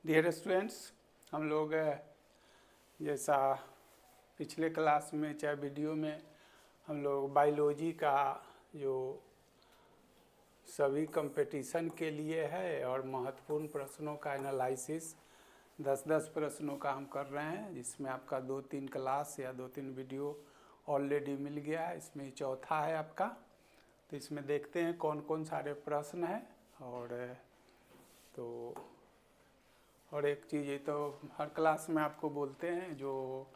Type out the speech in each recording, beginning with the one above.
Dear students, हम लोग जैसा पिछले क्लास में चाहे वीडियो में हम लोग बायोलॉजी का जो सभी कंपटीशन के लिए है और महत्वपूर्ण प्रश्नों का एनालिसिस 10-10 प्रश्नों का हम कर रहे हैं, जिसमें आपका 2-3 क्लास या 2-3 वीडियो ऑलरेडी मिल गया है। इसमें चौथा है आपका। तो इसमें देखते हैं कौन कौन सारे प्रश्न हैं। और एक चीज़ ये तो हर क्लास में आपको बोलते हैं, जो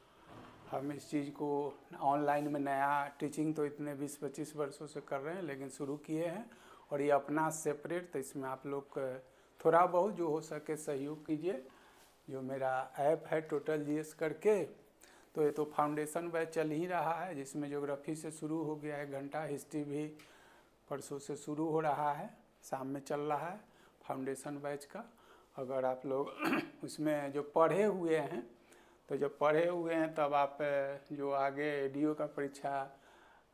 हम इस चीज़ को ऑनलाइन में नया टीचिंग तो इतने 20-25 वर्षों से कर रहे हैं, लेकिन शुरू किए हैं और ये अपना सेपरेट। तो इसमें आप लोग थोड़ा बहुत जो हो सके सहयोग कीजिए। जो मेरा ऐप है टोटल जीएस करके, तो ये तो फाउंडेशन बैच चल ही रहा है, जिसमें ज्योग्राफी से शुरू हो गया है घंटा, हिस्ट्री भी परसों से शुरू हो रहा है, शाम में चल रहा है फाउंडेशन बैच का। अगर आप लोग उसमें जो पढ़े हुए हैं, तो जब पढ़े हुए हैं तब आप जो आगे एडीओ का परीक्षा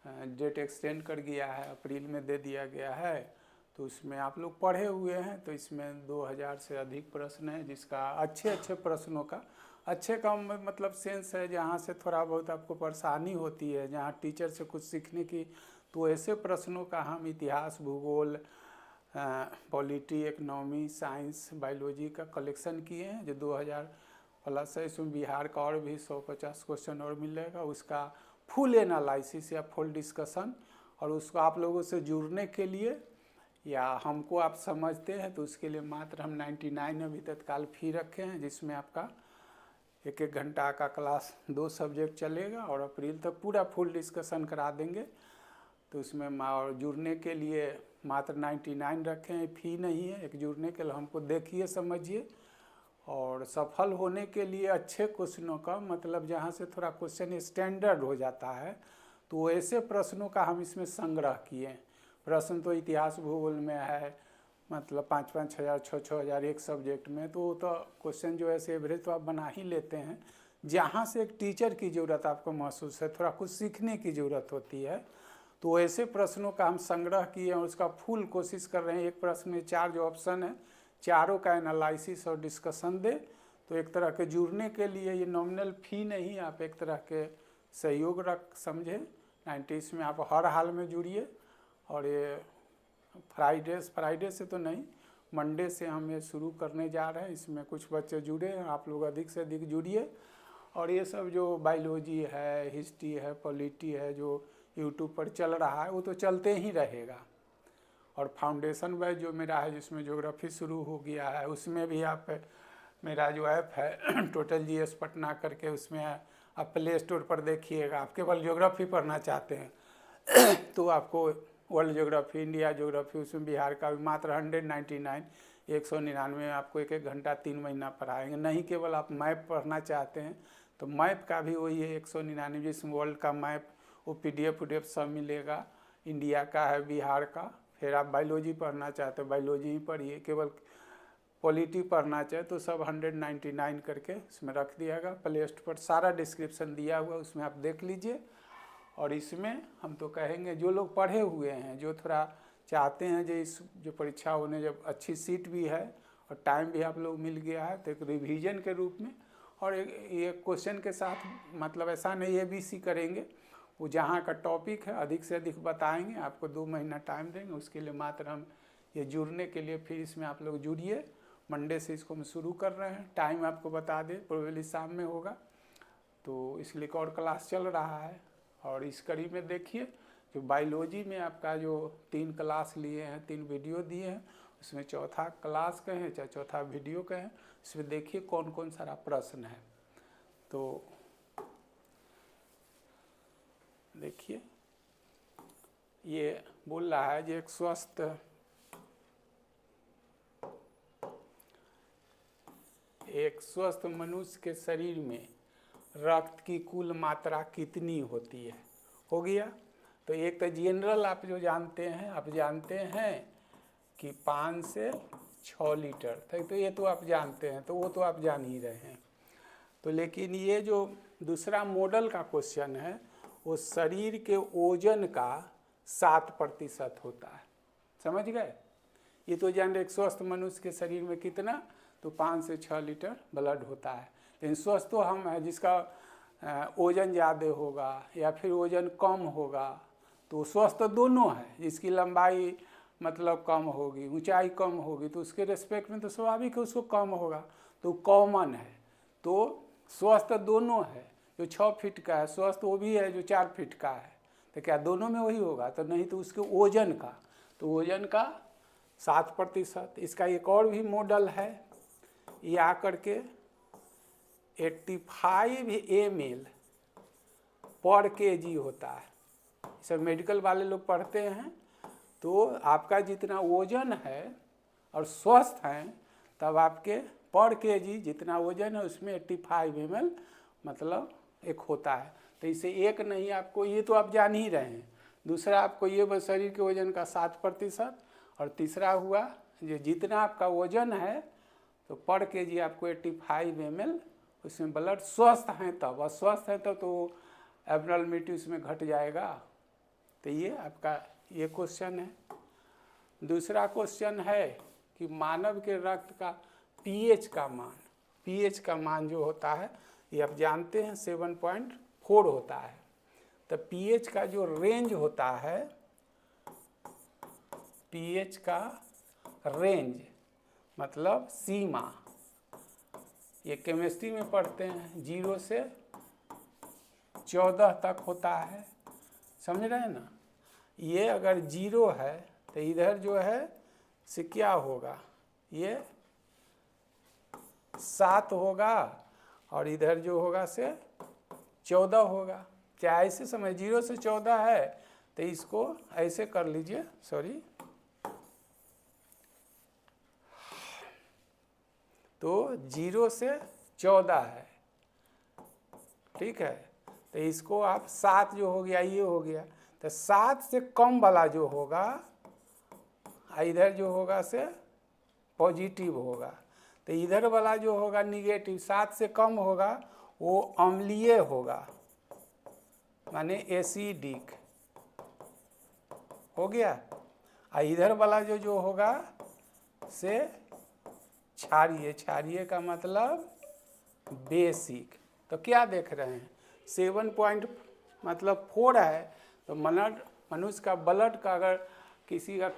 डेट एक्सटेंड कर गया है, अप्रैल में दे दिया गया है, तो उसमें आप लोग पढ़े हुए हैं। तो इसमें 2000 से अधिक प्रश्न है, जिसका अच्छे प्रश्नों का अच्छे का मतलब सेंस है, जहाँ से थोड़ा बहुत आपको परेशानी होती है, जहाँ टीचर से कुछ सीखने की, तो ऐसे प्रश्नों का हम इतिहास, भूगोल, पॉलिटी, इकोनॉमी, साइंस, बायोलॉजी का कलेक्शन किए हैं, जो 2000 प्लस है। इसमें बिहार का और भी 150 क्वेश्चन और मिलेगा, उसका फुल एनालिसिस या फुल डिस्कशन। और उसको आप लोगों से जुड़ने के लिए या हमको आप समझते हैं, तो उसके लिए मात्र हम 99 अभी तत्काल फी रखे हैं, जिसमें आपका 1-1 घंटा का क्लास 2 सब्जेक्ट चलेगा और अप्रैल तक पूरा फुल डिस्कशन करा देंगे। तो उसमें और जुड़ने के लिए मात्र 99 रखे हैं, फ़ी नहीं है। एक जुड़ने के लिए हमको देखिए, समझिए, और सफल होने के लिए अच्छे क्वेश्चनों का मतलब जहाँ से थोड़ा क्वेश्चन स्टैंडर्ड हो जाता है, तो ऐसे प्रश्नों का हम इसमें संग्रह किए हैं। प्रश्न तो इतिहास भूगोल में है, मतलब 5-5 हज़ार 6-6 हज़ार एक सब्जेक्ट में, तो क्वेश्चन जो है से एवरेज तो आप बना ही लेते हैं। जहाँ से एक टीचर की ज़रूरत आपको महसूस है, थोड़ा कुछ सीखने की ज़रूरत होती है, तो ऐसे प्रश्नों का हम संग्रह किए और उसका फुल कोशिश कर रहे हैं। एक प्रश्न में 4 जो ऑप्शन है, चारों का एनालिसिस और डिस्कशन दे। तो एक तरह के जुड़ने के लिए ये नॉमिनल फ़ी नहीं, आप एक तरह के सहयोग रख समझे। 90 में आप हर हाल में जुड़िए। और ये फ्राइडे से तो नहीं, मंडे से हम ये शुरू करने जा रहे हैं। इसमें कुछ बच्चे जुड़े हैं, आप लोग अधिक से अधिक जुड़िए। और ये सब जो बायोलॉजी है, हिस्ट्री है, पॉलिटी है, जो यूट्यूब पर चल रहा है, वो तो चलते ही रहेगा। और फाउंडेशन बैच जो मेरा है, जिसमें ज्योग्राफी शुरू हो गया है, उसमें भी आप मेरा जो ऐप है टोटल जीएस पटना करके, उसमें आप प्ले स्टोर पर देखिएगा। आप केवल ज्योग्राफी पढ़ना चाहते हैं तो आपको वर्ल्ड ज्योग्राफी, इंडिया ज्योग्राफी, उसमें बिहार का भी मात्र 199 आपको 1-1 घंटा 3 महीना पढ़ाएंगे। नहीं केवल आप मैप पढ़ना चाहते हैं, तो मैप का भी वही है 199, जिसमें वर्ल्ड का मैप, वो PDF सब मिलेगा। इंडिया का है, बिहार का। फिर आप बायोलॉजी पढ़ना चाहते हो, बायोलॉजी ही पढ़िए। केवल पॉलिटी पढ़ना चाहे तो सब 199 करके इसमें रख दियागा। प्ले स्टोर पर सारा डिस्क्रिप्शन दिया हुआ, उसमें आप देख लीजिए। और इसमें हम तो कहेंगे, जो लोग पढ़े हुए हैं, जो थोड़ा चाहते हैं, जो परीक्षा होने जब अच्छी सीट भी है और टाइम भी आप लोग मिल गया है, तो एक रिवीजन के रूप में और ये क्वेश्चन के साथ, मतलब ऐसा नहीं ABC करेंगे, वो जहाँ का टॉपिक है अधिक से अधिक बताएंगे। आपको 2 महीना टाइम देंगे, उसके लिए मात्र हम ये जुड़ने के लिए फिर इसमें आप लोग जुड़िए। मंडे से इसको हम शुरू कर रहे हैं। टाइम आपको बता दें, प्रोबेबली शाम में होगा, तो इसलिए एक और क्लास चल रहा है। और इस कड़ी में देखिए, जो बायोलॉजी में आपका जो 3 क्लास लिए हैं, 3 वीडियो दिए हैं, उसमें चौथा क्लास कहें चाहे चौथा वीडियो कहें, इसमें देखिए कौन कौन सारा प्रश्न है। तो देखिए, ये बोल रहा है, जो एक स्वस्थ मनुष्य के शरीर में रक्त की कुल मात्रा कितनी होती है। हो गया। तो एक तो जनरल आप जो जानते हैं, आप जानते हैं कि 5 से 6 लीटर, तो ये तो आप जानते हैं, तो वो तो आप जान ही रहे हैं। तो लेकिन ये जो दूसरा मॉडल का क्वेश्चन है, वो शरीर के ओजन का 7% होता है। समझ गए? ये तो जान रहे, एक स्वस्थ मनुष्य के शरीर में कितना, तो 5 से 6 लीटर ब्लड होता है। लेकिन स्वस्थ तो हम है जिसका वजन ज़्यादा होगा या फिर वजन कम होगा, तो स्वस्थ तो दोनों है। जिसकी लंबाई मतलब कम होगी, ऊंचाई कम होगी, तो उसके रेस्पेक्ट में तो स्वाभाविक है उसको कम होगा, तो कॉमन है। तो स्वस्थ दोनों है, जो 6 फीट का है स्वस्थ वो भी है जो 4 फीट का है, तो क्या दोनों में वही होगा? तो नहीं, तो उसके वजन का, तो वजन का 7%। इसका एक और भी मॉडल है, ये आकर के 85 ml पर kg होता है। सब मेडिकल वाले लोग पढ़ते हैं। तो आपका जितना वजन है और स्वस्थ हैं, तब आपके पर kg जितना वजन है उसमें 85 ml मतलब एक होता है। तो इसे एक नहीं, आपको ये तो आप जान ही रहे हैं। दूसरा आपको ये शरीर के वजन का 7%, और तीसरा हुआ जो जितना आपका वजन है तो पर kg आपको 85 ml उसमें ब्लड स्वस्थ हैं तब, अस्वस्थ है तब तो एब्नॉर्मलिटी उसमें घट जाएगा। तो ये आपका ये क्वेश्चन है। दूसरा क्वेश्चन है कि मानव के रक्त का पीएच का मान, पीएच का मान जो होता है ये आप जानते हैं 7.4 होता है। तो पीएच का जो रेंज होता है, पीएच का रेंज मतलब सीमा, ये केमिस्ट्री में पढ़ते हैं, 0 से 14 तक होता है, समझ रहे हैं ना। ये अगर 0 है तो इधर जो है से क्या होगा, ये 7 होगा, और इधर जो होगा से 14 होगा। क्या ऐसे समय 0 से 14 है तो इसको ऐसे कर लीजिए, सॉरी, तो 0 से 14 है, ठीक है। तो इसको आप 7 जो हो गया ये हो गया, तो 7 से कम वाला जो होगा इधर जो होगा से पॉजिटिव होगा, तो इधर वाला जो होगा निगेटिव, 7 से कम होगा वो अम्लीय होगा, माने एसिडिक हो गया। इधर वाला जो होगा से क्षारीय, क्षारीय का मतलब बेसिक। तो क्या देख रहे हैं, 7 मतलब 4 है, तो मनुष्य का ब्लड का अगर किसी का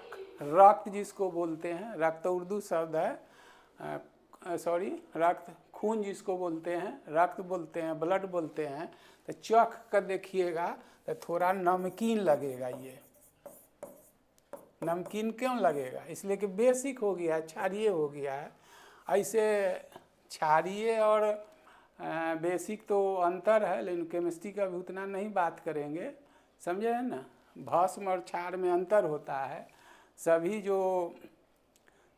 रक्त जिसको बोलते हैं, रक्त उर्दू शब्द है, सॉरी रक्त, खून जिसको बोलते हैं, रक्त बोलते हैं, ब्लड बोलते हैं, तो चख कर देखिएगा तो थोड़ा नमकीन लगेगा। ये नमकीन क्यों लगेगा, इसलिए कि बेसिक हो गया है, क्षारीय हो गया है। ऐसे क्षारीय और बेसिक तो अंतर है, लेकिन केमिस्ट्री का भी उतना नहीं बात करेंगे, समझे है ना। भस्म और क्षार में अंतर होता है। सभी जो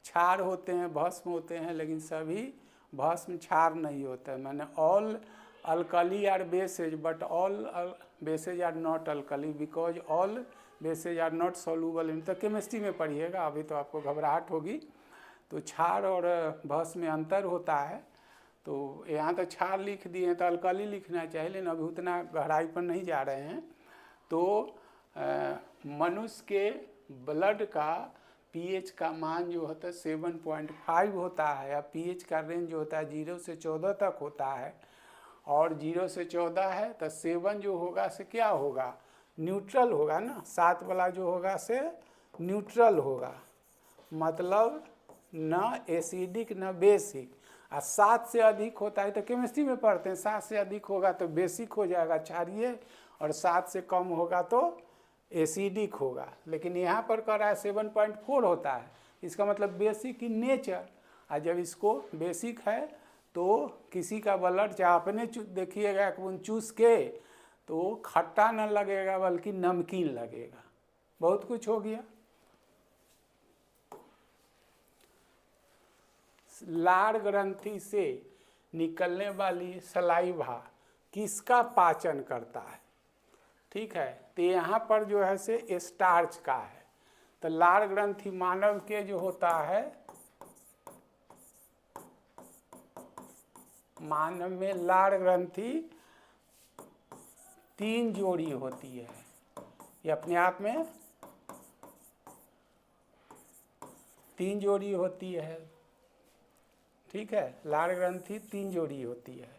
क्षार होते हैं भस्म होते हैं, लेकिन सभी भस्म क्षार नहीं होता है। मैंने all alkali are bases but all bases are not alkali because all bases are not soluble in. तो केमिस्ट्री में पढ़िएगा, अभी तो आपको घबराहट होगी। तो क्षार और भस्म में अंतर होता है। तो यहाँ तो क्षार लिख दिए हैं, तो अल्कली लिखना चाहिए, लेकिन अभी उतना गहराई पर नहीं जा रहे हैं। तो मनुष्य के ब्लड का पीएच का मान जो होता है 7.5 होता है, या पीएच का रेंज जो होता है 0 से 14 तक होता है। और 0 से 14 है तो 7 जो होगा से क्या होगा, न्यूट्रल होगा ना। 7 वाला जो होगा से न्यूट्रल होगा, मतलब न एसिडिक न बेसिक। 7 से अधिक होता है तो केमिस्ट्री में पढ़ते हैं, 7 से अधिक होगा तो बेसिक हो जाएगा क्षारीय, और 7 से कम होगा तो एसिडिक होगा। लेकिन यहाँ पर कह रहा है 7.4 होता है, इसका मतलब बेसिक इन नेचर। और जब इसको बेसिक है तो किसी का ब्लड चाहे अपने देखिएगा एक बूंद चूस के तो खट्टा न लगेगा बल्कि नमकीन लगेगा। बहुत कुछ हो गया। लार ग्रंथि से निकलने वाली सलाइवा किसका पाचन करता है, ठीक है। तो यहाँ पर जो है से स्टार्च का है। तो लार ग्रंथि मानव के जो होता है, मानव में लार ग्रंथि 3 जोड़ी होती है। ये अपने आप में 3 जोड़ी होती है, ठीक है। लार ग्रंथि 3 जोड़ी होती है।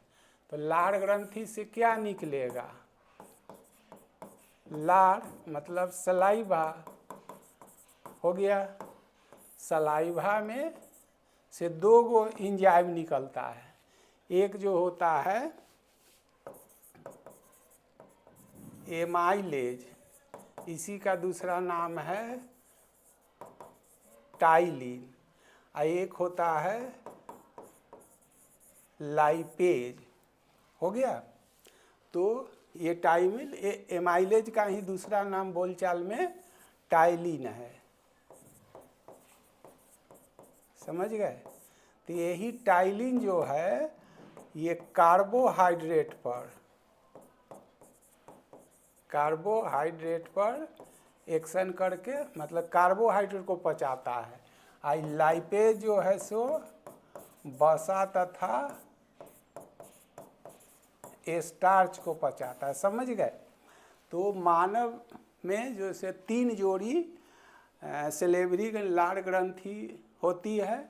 तो लार ग्रंथि से क्या निकलेगा? लार मतलब सलाइवा हो गया। सलाइवा में से 2 गो एंजाइम निकलता है। एक जो होता है एमाइलेज, इसी का दूसरा नाम है टाइलिन, और एक होता है लाइपेज, हो गया। तो ये टाइमिल एमाइलेज का ही दूसरा नाम बोलचाल में टाइलिन है, समझ गए। तो यही टाइलिन जो है ये कार्बोहाइड्रेट पर एक्शन करके मतलब कार्बोहाइड्रेट को पचाता है। आई लाइपेज जो है सो वसा तथा स्टार्च को पचाता है, समझ गए। तो मानव में जो से 3 जोड़ी सेलेवरी लार ग्रंथि होती है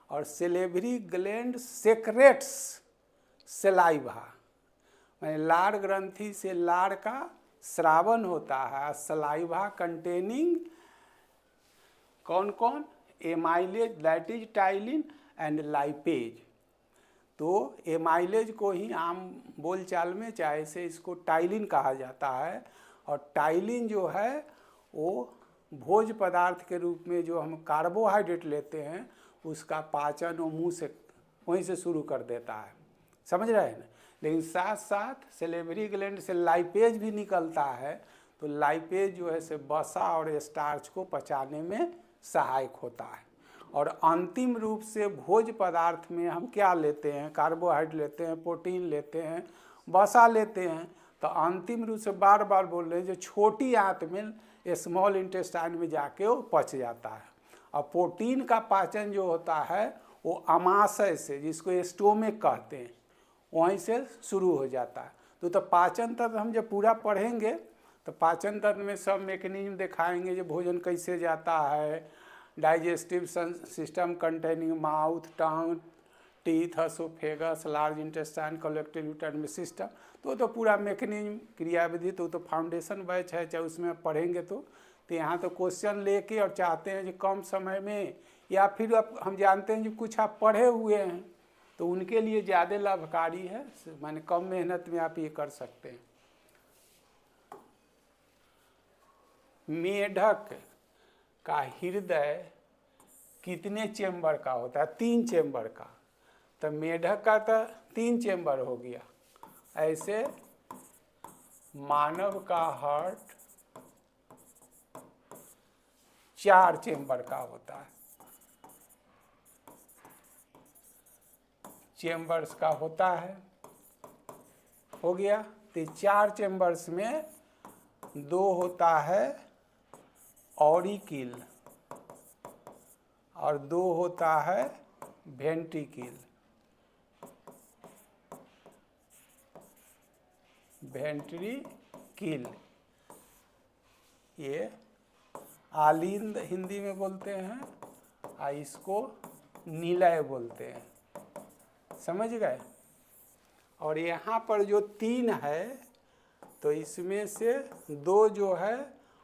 और सेलेवरी ग्लैंड सेक्रेट्स सलाइवा, यानी लार ग्रंथि से लार का स्रावन होता है। सलाइवा कंटेनिंग कौन कौन? Amylase, that is ptyalin and lipase. तो एमाइलेज को ही आम बोलचाल में चाहे से इसको टाइलिन कहा जाता है। और टाइलिन जो है वो भोज्य पदार्थ के रूप में जो हम कार्बोहाइड्रेट लेते हैं उसका पाचन वो मुँह से वहीं से शुरू कर देता है, समझ रहे हैं ना। लेकिन साथ साथ सेलेवरी ग्लैंड से लाइपेज भी निकलता है। तो लाइपेज जो है से वसा और स्टार्च को पचाने में सहायक होता है। और अंतिम रूप से भोज्य पदार्थ में हम क्या लेते हैं? कार्बोहाइड्रेट लेते हैं, प्रोटीन लेते हैं, वसा लेते हैं। तो अंतिम रूप से बार बार बोल रहे हैं जो छोटी आंत में स्मॉल इंटेस्टाइन में जाके वो पच जाता है। और प्रोटीन का पाचन जो होता है वो अमाशय से, जिसको स्टोमेक कहते हैं, वहीं से शुरू हो जाता है। तो पाचन तंत्र हम जब पूरा पढ़ेंगे तो पाचन तंत्र में सब मैकेनिज्म दिखाएंगे, जो भोजन कैसे जाता है, digestive system containing mouth, tongue, teeth, oesophagus, large intestine, collective urinary system. तो पूरा मैकेनिज्म क्रियाविधि तो फाउंडेशन बैच है, चाहे उसमें आप पढ़ेंगे। तो यहाँ तो क्वेश्चन लेके और चाहते हैं कि कम समय में, या फिर अब हम जानते हैं कि कुछ आप पढ़े हुए हैं तो उनके लिए ज़्यादा लाभकारी है, माने कम मेहनत में आप ये कर सकते हैं। मेढक का हृदय कितने चेंबर का होता है? 3 चेंबर का। तो मेढक का तो 3 चेंबर हो गया। ऐसे मानव का हार्ट 4 चेंबर का होता है, चेंबर्स का होता है, हो गया। तो 4 चेंबर्स में 2 होता है ऑरिकिल और 2 होता है वेंट्रिकिल। ये आलिंद हिंदी में बोलते हैं और इसको निलय बोलते हैं, समझ गए। और यहाँ पर जो 3 है तो इसमें से 2 जो है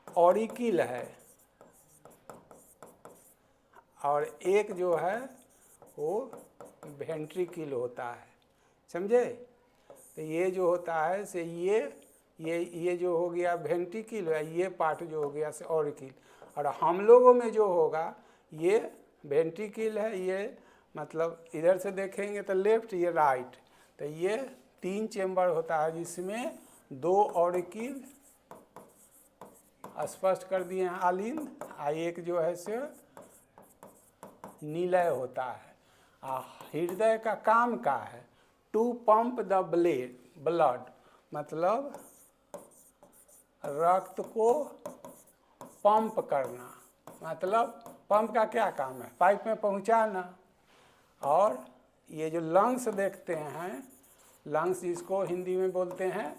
ऑरिकिल है और एक जो है वो वेंट्रिकिल होता है, समझे। तो ये जो होता है से ये जो हो गया वेंट्रिकिल है, ये पार्ट जो हो गया से ऑरिकिल। और हम लोगों में जो होगा ये वेंट्रिकिल है, ये मतलब इधर से देखेंगे तो लेफ्ट, ये राइट। तो ये 3 चेंबर होता है जिसमें 2 ऑरिकिल स्पष्ट कर दिए हैं आलिंद, एक जो है से निलय होता है। हृदय का काम का है टू पंप द ब्लड, मतलब रक्त को पंप करना। मतलब पंप का क्या काम है? पाइप में पहुंचाना। और ये जो लंग्स देखते हैं, लंग्स जिसको हिंदी में बोलते हैं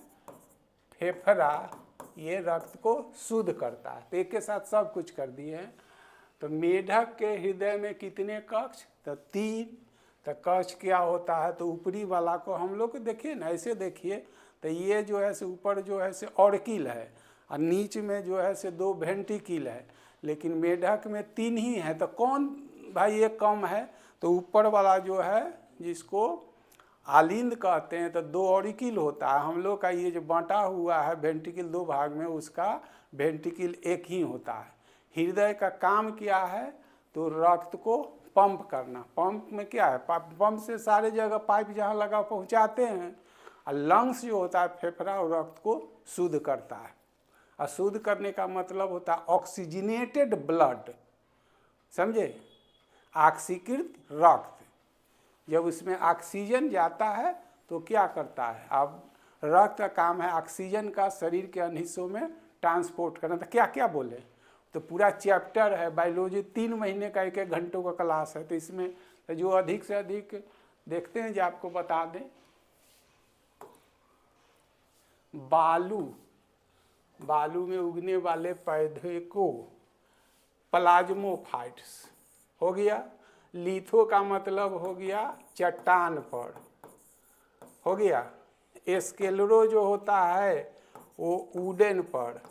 फेफड़ा, ये रक्त को शुद्ध करता है। तो एक के साथ सब कुछ कर दिए हैं। तो मेढक के हृदय में कितने कक्ष? तो 3। तो कक्ष क्या होता है? तो ऊपरी वाला को हम लोग देखिए ना, ऐसे देखिए, तो ये जो है से ऊपर जो है से ऑर्किल है और नीच में जो है से 2 वेंट्रिकल है, लेकिन मेढक में 3 ही है। तो कौन भाई ये कम है? तो ऊपर वाला जो है जिसको आलिंद कहते हैं, तो 2 ऑरिकिल होता है। हम लोग का ये जो बांटा हुआ है वेंट्रिकल 2 भाग में, उसका वेंट्रिकल 1 ही होता है। हृदय का काम क्या है? तो रक्त को पंप करना। पंप में क्या है? पंप से सारे जगह पाइप जहाँ लगा पहुँचाते हैं। और लंग्स जो होता है फेफड़ा और रक्त को शुद्ध करता है। और शुद्ध करने का मतलब होता है ऑक्सीजनेटेड ब्लड, समझे? ऑक्सीकृत रक्त। जब उसमें ऑक्सीजन जाता है तो क्या करता है? अब रक्त का काम है ऑक्सीजन का शरीर के अन्य हिस्सों में ट्रांसपोर्ट करना। तो क्या क्या बोले? तो पूरा चैप्टर है बायोलॉजी, 3 महीने का 1-1 घंटों का क्लास है। तो इसमें जो अधिक से अधिक देखते हैं, जो आपको बता दें, बालू में उगने वाले पौधे को प्लाज्मोफाइट्स हो गया। लिथो का मतलब हो गया चट्टान पर, हो गया। एस्केलरो जो होता है वो वुडन पर,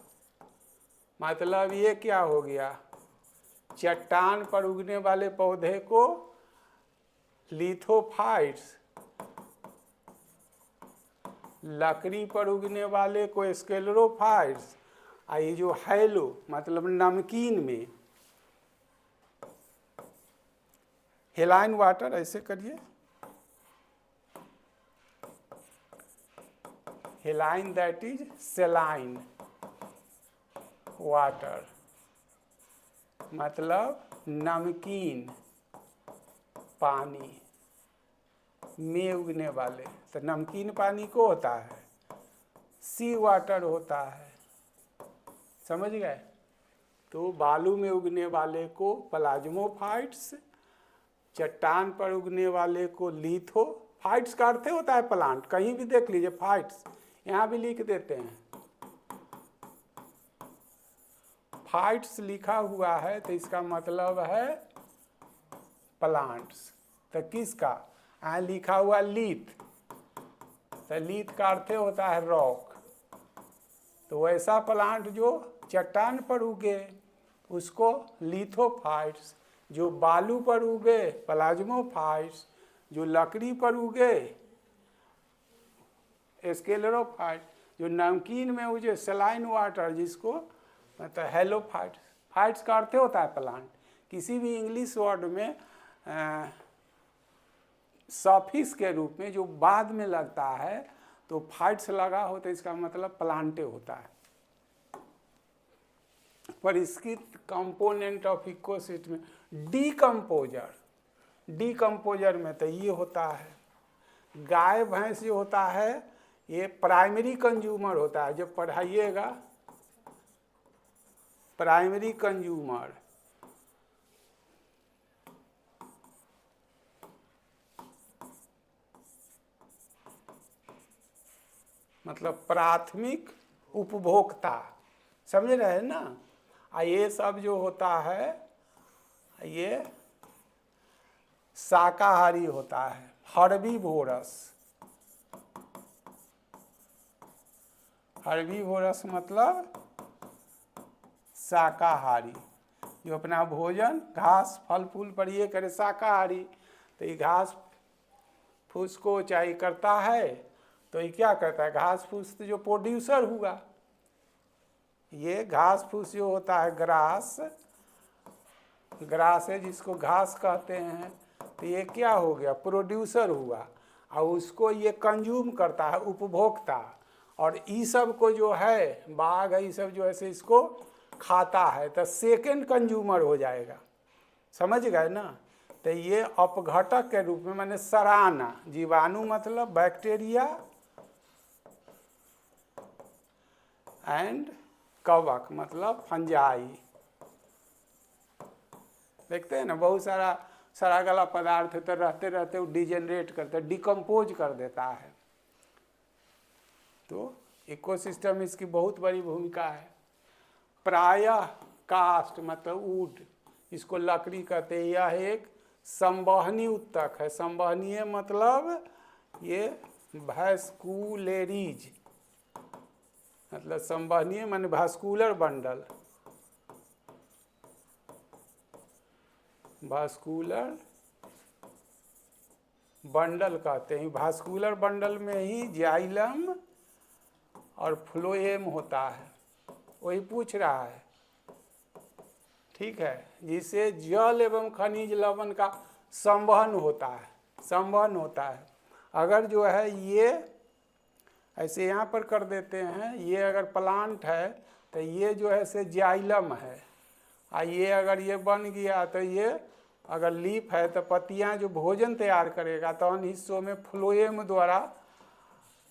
मतलब ये क्या हो गया? चट्टान पर उगने वाले पौधे को लिथोफाइट्स, लकड़ी पर उगने वाले को स्केलरोफाइट्स। और ये जो हैलो मतलब नमकीन में हेलाइन वाटर, ऐसे करिए, हेलाइन दैट इज सेलाइन वाटर, मतलब नमकीन पानी में उगने वाले। तो नमकीन पानी को होता है सी वाटर होता है, समझ गए? तो बालू में उगने वाले को प्लाज्मोफाइट्स, चट्टान पर उगने वाले को लिथोफाइट्स का अर्थ होता है प्लांट। कहीं भी देख लीजिए फाइट्स, यहाँ भी लिख देते हैं फाइट्स लिखा हुआ है, तो इसका मतलब है प्लांट्स। तो किसका? यहाँ लिखा हुआ लीथ, तो लीथ का अर्थ होता है रॉक। तो वैसा प्लांट जो चट्टान पर उगे उसको लिथोफाइट्स, जो बालू पर उगे प्लाज्मोफाइट्स, जो लकड़ी पर उगे स्केलरोफाइट्स, जो नमकीन में उगे सेलाइन वाटर, जिसको मतलब हेलोफाइट्स। फाइट्स का अर्थ होता है प्लांट। किसी भी इंग्लिश वर्ड में सफिक्स के रूप में जो बाद में लगता है, तो फाइट्स लगा हो तो इसका मतलब प्लांटे होता है। पर इसकी कंपोनेंट ऑफ इकोसिस्टम डीकम्पोजर में तो ये होता है, गाय भैंस जो होता है ये प्राइमरी कंज्यूमर होता है। जब पढ़ाइएगा प्राइमरी कंज्यूमर, मतलब प्राथमिक उपभोक्ता, समझ रहे हैं ना? ये सब जो होता है ये शाकाहारी होता है, हर्बीवोरस मतलब शाकाहारी, जो अपना भोजन घास फल फूल पर ये करे, शाकाहारी। तो ये घास फूस को चाहे करता है, तो ये क्या करता है? घास फूस जो प्रोड्यूसर हुआ, ये घास फूस जो होता है ग्रास है जिसको घास कहते हैं, तो ये क्या हो गया? प्रोड्यूसर हुआ। और उसको ये कंज्यूम करता है, उपभोक्ता। और ये सब को जो है बाघ है, ये सब जो है इसको खाता है, तो सेकेंड कंज्यूमर हो जाएगा, समझ गए ना? तो ये अपघटक के रूप में, मैंने सराहना, जीवाणु मतलब बैक्टीरिया एंड कवक मतलब फंजाई। देखते हैं ना बहुत सारा सड़ागला पदार्थ तो रहते रहते वो डिजेनरेट करता है, डिकम्पोज कर देता है। तो इकोसिस्टम इसकी बहुत बड़ी भूमिका है। प्रायः कास्ट मतलब वुड, इसको लकड़ी कहते हैं। यह एक संवहनी उत्तक है। संवहनीय मतलब ये वैस्कुलरीज, मतलब संवहनीय माने वास्कुलर बंडल, वास्कुलर बंडल कहते हैं। वास्कुलर बंडल में ही जाइलम और फ्लोएम होता है, वही पूछ रहा है। ठीक है, जिससे जल एवं खनिज लवण का संवहन होता है, संवहन होता है। अगर जो है ये ऐसे यहाँ पर कर देते हैं, ये अगर प्लांट है तो ये जो है से जाइलम है, और ये अगर ये बन गया तो ये अगर लीफ है तो पत्तियाँ जो भोजन तैयार करेगा तो उन हिस्सों में फ्लोएम द्वारा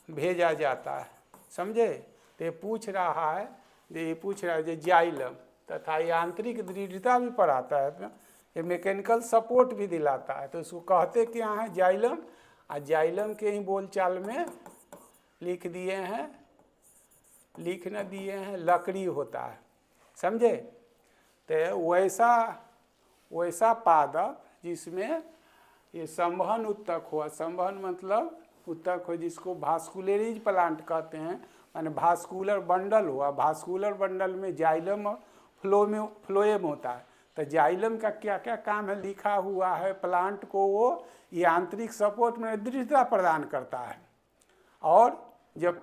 भेजा जाता है। समझे? तो ये पूछ रहा है, ये पूछ रहा है जो जाइलम तथा ये आंतरिक दृढ़ता भी पढ़ाता है, ये मैकेनिकल सपोर्ट भी दिलाता है। तो इसको कहते क्या है? जाइलम। और जाइलम के ही बोलचाल में लिख दिए हैं, लिख न दिए हैं, लकड़ी होता है। समझे? तो वैसा पादप जिसमें ये संवहन उत्तक हुआ, संवहन मतलब उत्तक हो, जिसको वास्कुलरीज प्लांट कहते हैं, माने वास्कुलर बंडल हुआ। वास्कुलर बंडल में जाइलम और फ्लोएम होता है। तो जाइलम का क्या क्या काम है लिखा हुआ है। प्लांट को वो ये आंतरिक सपोर्ट में दृढ़ता प्रदान करता है। और जब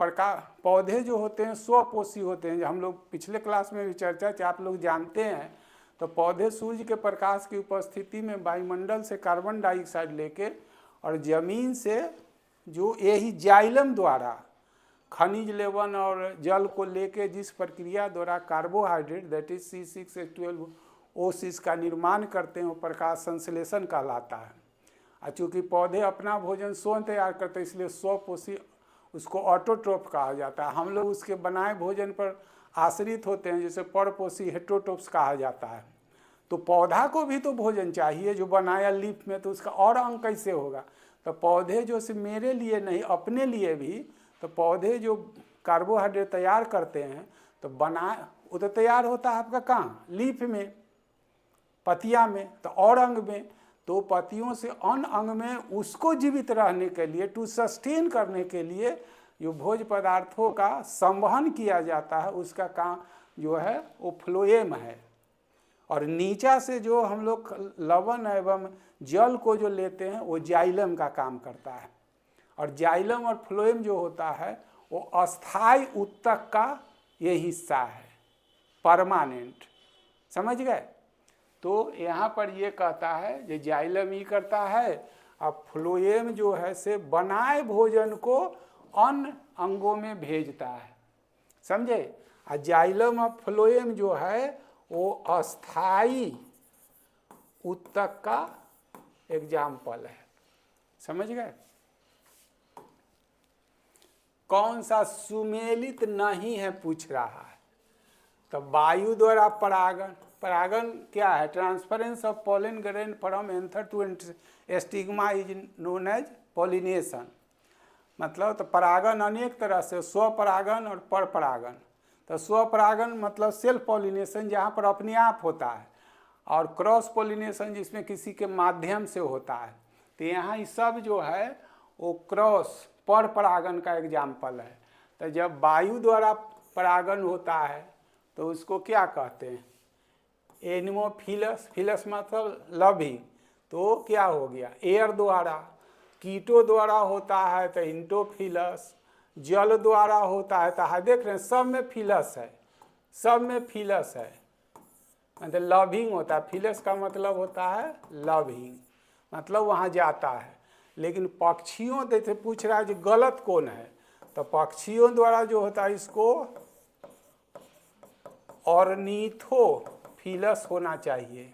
पौधे जो होते हैं स्वपोषी होते हैं, हम लोग पिछले क्लास में भी चर्चा किया, आप लोग जानते हैं। तो पौधे सूर्य के प्रकाश की उपस्थिति में वायुमंडल से कार्बन डाइऑक्साइड लेके और जमीन से जो यही जाइलम द्वारा खनिज लवण और जल को लेके जिस प्रक्रिया द्वारा कार्बोहाइड्रेट दैट इज C6H12O6 का निर्माण करते हैं, वो प्रकाश संश्लेषण कहलाता है। और चूँकि पौधे अपना भोजन स्वयं तैयार करते हैं, इसलिए स्वपोषी, उसको ऑटोट्रोफ कहा जाता है। हम लोग उसके बनाए भोजन पर आश्रित होते हैं, जैसे परपोषी हेटेरोट्रोफ्स कहा जाता है। तो पौधा को भी तो भोजन चाहिए जो बनाया लीफ में, तो उसका और अंग कैसे होगा? तो पौधे जो सिर्फ मेरे लिए नहीं, अपने लिए भी, तो पौधे जो कार्बोहाइड्रेट तैयार करते हैं तो वो तो तैयार होता है आपका कहाँ? लीफ में, पत्तियाँ में, तो और अंग में। तो पत्तियों से अन्य अंग में उसको जीवित रहने के लिए, टू सस्टेन करने के लिए जो भोज्य पदार्थों का संवहन किया जाता है, उसका काम जो है वो फ्लोएम है। और नीचा से जो हम लोग लवण एवं जल को जो लेते हैं वो जाइलम का काम करता है। और जाइलम और फ्लोएम जो होता है वो अस्थायी उत्तक का ये हिस्सा है, परमानेंट। समझ गए? तो यहाँ पर ये कहता है ये जाइलम ही करता है, अब फ्लोएम जो है से बनाए भोजन को अन्य अंगों में भेजता है। समझे? और जाइलम और फ्लोएम जो है वो अस्थाई उत्तक का एग्जाम्पल है। समझ गए? कौन सा सुमेलित नहीं है पूछ रहा है। तो वायु द्वारा परागन, परागन क्या है? Transference of pollen grain from anther to stigma is known as pollination. मतलब तो परागन अनेक तरह से, स्वपरागन और परपरागन। तो स्वपरागन मतलब सेल्फ पॉलिनेशन, जहाँ पर अपने आप होता है, और क्रॉस पॉलिनेशन जिसमें किसी के माध्यम से होता है। तो यहाँ ये सब जो है वो क्रॉस परपरागन का एग्जाम्पल है। तो जब वायु द्वारा परागन होता है तो उसको क्या कहते हैं? एनिमोफिलस, फिलस मतलब लविंग। तो क्या हो गया? एयर द्वारा, कीटों द्वारा होता है तो इंटोफिलस, जल द्वारा होता है तो देख रहे हैं सब में फिलस है, सब में फिलस है, मतलब लविंग होता है। फिलस का मतलब होता है लविंग, मतलब वहाँ जाता है। लेकिन पक्षियों जैसे पूछ रहा है कि गलत कौन है, तो पक्षियों द्वारा जो होता है इसको ऑर्निथोफिलस होना चाहिए।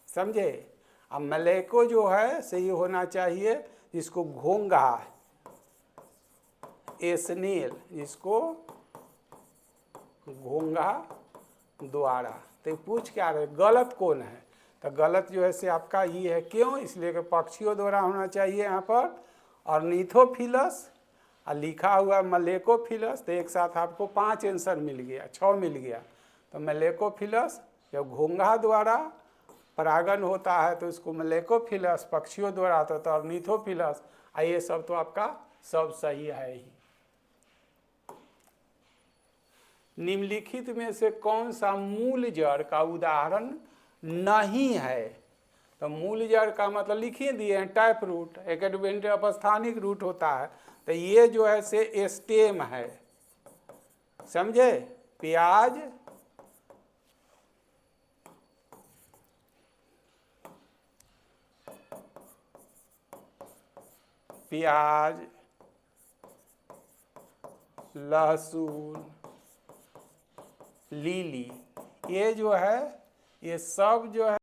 समझे? अब मलेको जो है सही होना चाहिए, जिसको घोंघा, स्नेल, जिसको घोंघा द्वारा। तो पूछ क्या रहे गलत कौन है? तो गलत जो है से आपका ये है। क्यों? इसलिए कि पक्षियों द्वारा होना चाहिए यहाँ पर ऑर्निथोफिलस, और लिखा हुआ मलेकोफिलस। तो एक साथ आपको 5 आंसर मिल गया, 6 मिल गया। तो मलेकोफिलस, जब घोंघा द्वारा परागण होता है तो इसको मलेकोफिलस, पक्षियों द्वारा होता है तो ऑर्निथोफिलस। ये सब तो आपका सब सही है ही। निम्नलिखित में से कौन सा मूल जड़ का उदाहरण नहीं है? तो मूल जड़ का मतलब लिखिए दिए हैं, टैप रूट, एक अपस्थानिक रूट होता है। तो ये जो है से स्टेम है, समझे? प्याज, लहसुन, लीली, ये जो है ये सब जो है